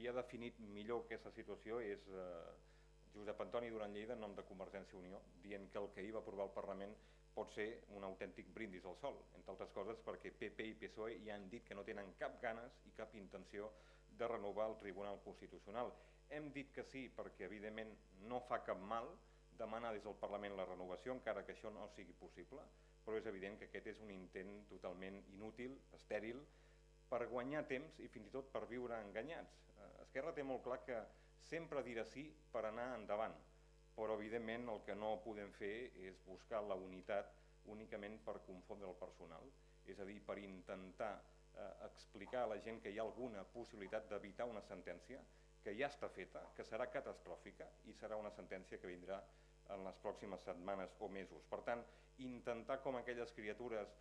Qui ha definit millor aquesta situació és Josep Antoni Duran Lleida en nom de Convergència i Unió, dient que el que ahir va aprovar el Parlament pot ser un autèntic brindis al sol, entre altres coses perquè PP i PSOE ja han dit que no tenen cap ganes i cap intenció de renovar el Tribunal Constitucional. Hem dit que sí perquè evidentment no fa cap mal demanar des del Parlament la renovació, encara que això no sigui possible, però és evident que aquest és un intent totalment inútil, estèril, per guanyar temps i fins i tot per viure enganyats. Esquerra té molt clar que sempre dirà sí per anar endavant, però evidentment el que no podem fer és buscar la unitat únicament per confondre el personal, és a dir, per intentar explicar a la gent que hi ha alguna possibilitat d'evitar una sentència que ja està feta, que serà catastròfica i serà una sentència que vindrà en les pròximes setmanes o mesos. Per tant, intentar com aquelles criatures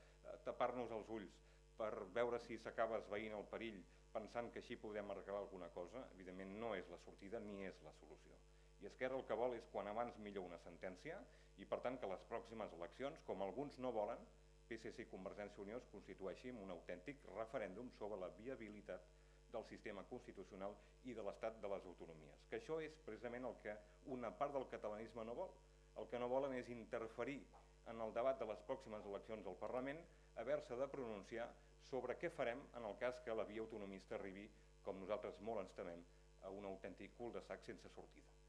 tapar-nos els ulls per veure si s'acaba esvaint el perill pensant que així podem arreglar alguna cosa, evidentment no és la sortida ni és la solució. I Esquerra el que vol és quan abans millor una sentència i per tant que les pròximes eleccions, com alguns no volen, PSC i Convergència i Unió es constitueixin un autèntic referèndum sobre la viabilitat del sistema constitucional i de l'estat de les autonomies. Que això és precisament el que una part del catalanisme no vol. El que no volen és interferir en el debat de les pròximes eleccions al Parlament, haver-se de pronunciar sobre què farem en el cas que la via autonomista arribi, com nosaltres molt ens temem, a un autèntic cul de sac sense sortida.